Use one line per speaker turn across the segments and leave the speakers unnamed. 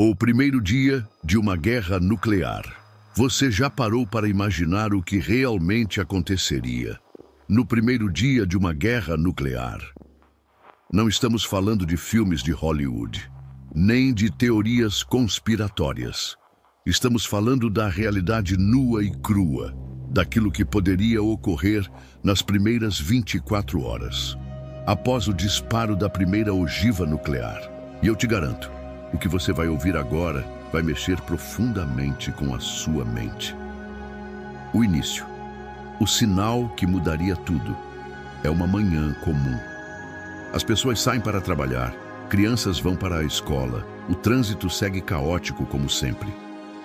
O primeiro dia de uma guerra nuclear. Você já parou para imaginar o que realmente aconteceria no primeiro dia de uma guerra nuclear? Não estamos falando de filmes de Hollywood, nem de teorias conspiratórias. Estamos falando da realidade nua e crua, daquilo que poderia ocorrer nas primeiras 24 horas, após o disparo da primeira ogiva nuclear. E eu te garanto, o que você vai ouvir agora vai mexer profundamente com a sua mente. O início, o sinal que mudaria tudo, é uma manhã comum. As pessoas saem para trabalhar, crianças vão para a escola, o trânsito segue caótico como sempre.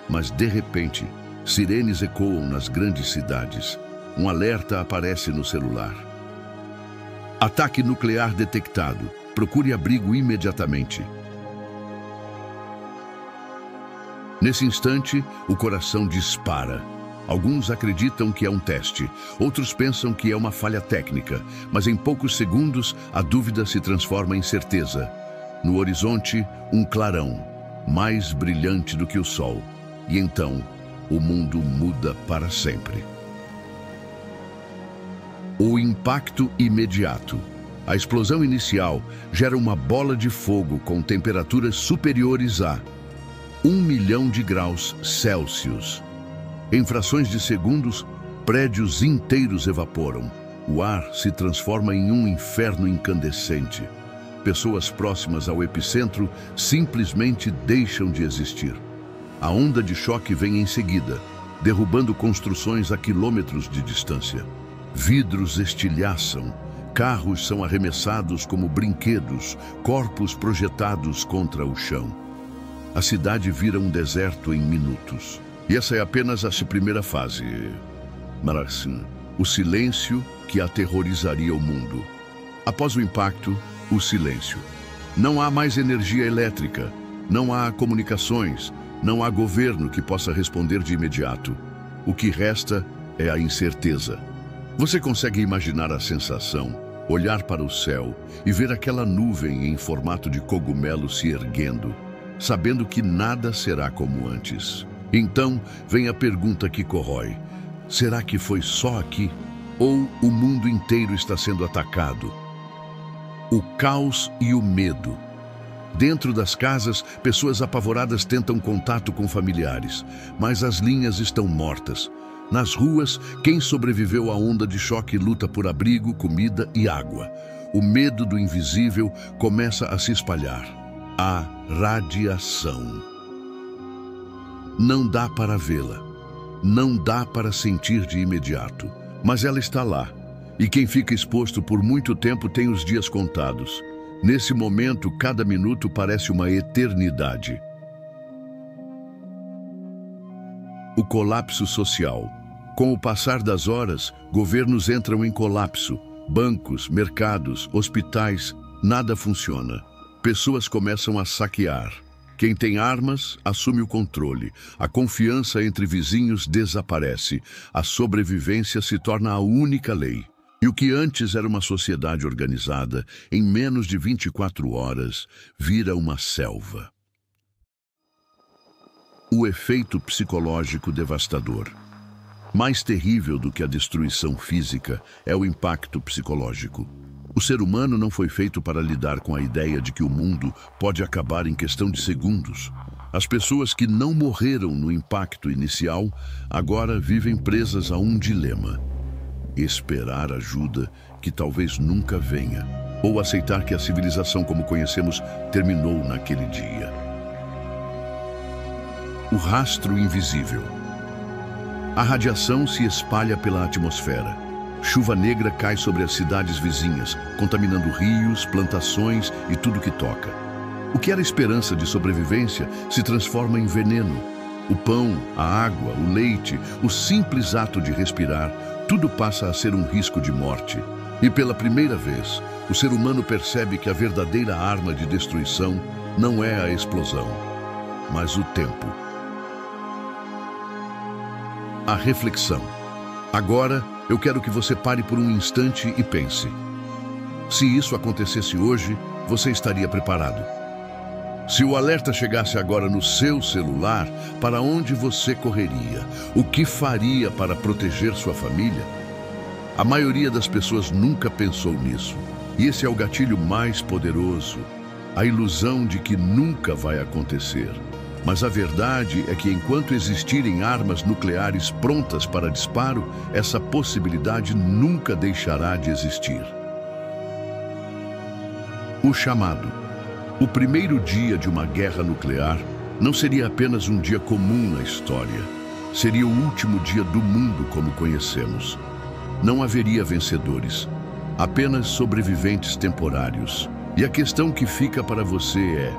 Mas de repente, sirenes ecoam nas grandes cidades. Um alerta aparece no celular. Ataque nuclear detectado. Procure abrigo imediatamente. Nesse instante, o coração dispara. Alguns acreditam que é um teste, outros pensam que é uma falha técnica, mas em poucos segundos a dúvida se transforma em certeza. No horizonte, um clarão, mais brilhante do que o sol. E então, o mundo muda para sempre. O impacto imediato. A explosão inicial gera uma bola de fogo com temperaturas superiores a 1 milhão de graus Celsius. Em frações de segundos, prédios inteiros evaporam. O ar se transforma em um inferno incandescente. Pessoas próximas ao epicentro simplesmente deixam de existir. A onda de choque vem em seguida, derrubando construções a quilômetros de distância. Vidros estilhaçam, carros são arremessados como brinquedos, corpos projetados contra o chão. A cidade vira um deserto em minutos. E essa é apenas a primeira fase. Mas assim, o silêncio que aterrorizaria o mundo. Após o impacto, o silêncio. Não há mais energia elétrica, não há comunicações, não há governo que possa responder de imediato. O que resta é a incerteza. Você consegue imaginar a sensação, olhar para o céu e ver aquela nuvem em formato de cogumelo se erguendo, sabendo que nada será como antes. Então vem a pergunta que corrói: será que foi só aqui? Ou o mundo inteiro está sendo atacado? O caos e o medo. Dentro das casas, pessoas apavoradas tentam contato com familiares, mas as linhas estão mortas. Nas ruas, quem sobreviveu à onda de choque luta por abrigo, comida e água. O medo do invisível começa a se espalhar. A radiação. Não dá para vê-la, não dá para sentir de imediato, mas ela está lá. E quem fica exposto por muito tempo tem os dias contados. Nesse momento, cada minuto parece uma eternidade. O colapso social. Com o passar das horas, governos entram em colapso. Bancos, mercados, hospitais, nada funciona. Pessoas começam a saquear. Quem tem armas assume o controle. A confiança entre vizinhos desaparece. A sobrevivência se torna a única lei. E o que antes era uma sociedade organizada, em menos de 24 horas, vira uma selva. O efeito psicológico devastador. Mais terrível do que a destruição física é o impacto psicológico. O ser humano não foi feito para lidar com a ideia de que o mundo pode acabar em questão de segundos. As pessoas que não morreram no impacto inicial agora vivem presas a um dilema: esperar ajuda que talvez nunca venha, ou aceitar que a civilização como conhecemos terminou naquele dia. O rastro invisível. A radiação se espalha pela atmosfera. Chuva negra cai sobre as cidades vizinhas, contaminando rios, plantações e tudo que toca. O que era esperança de sobrevivência se transforma em veneno. O pão, a água, o leite, o simples ato de respirar, tudo passa a ser um risco de morte. E pela primeira vez, o ser humano percebe que a verdadeira arma de destruição não é a explosão, mas o tempo. A reflexão. Agora, eu quero que você pare por um instante e pense. Se isso acontecesse hoje, você estaria preparado? Se o alerta chegasse agora no seu celular, para onde você correria? O que faria para proteger sua família? A maioria das pessoas nunca pensou nisso. E esse é o gatilho mais poderoso, a ilusão de que nunca vai acontecer. Mas a verdade é que enquanto existirem armas nucleares prontas para disparo, essa possibilidade nunca deixará de existir. O chamado. O primeiro dia de uma guerra nuclear não seria apenas um dia comum na história. Seria o último dia do mundo como conhecemos. Não haveria vencedores, apenas sobreviventes temporários. E a questão que fica para você é: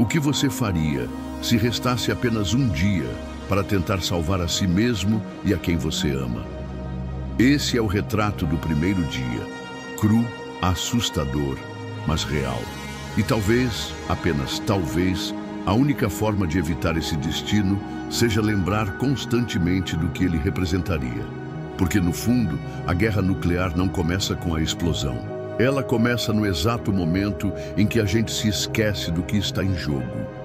o que você faria se restasse apenas um dia para tentar salvar a si mesmo e a quem você ama? Esse é o retrato do primeiro dia, cru, assustador, mas real. E talvez, apenas talvez, a única forma de evitar esse destino seja lembrar constantemente do que ele representaria. Porque, no fundo, a guerra nuclear não começa com a explosão. Ela começa no exato momento em que a gente se esquece do que está em jogo.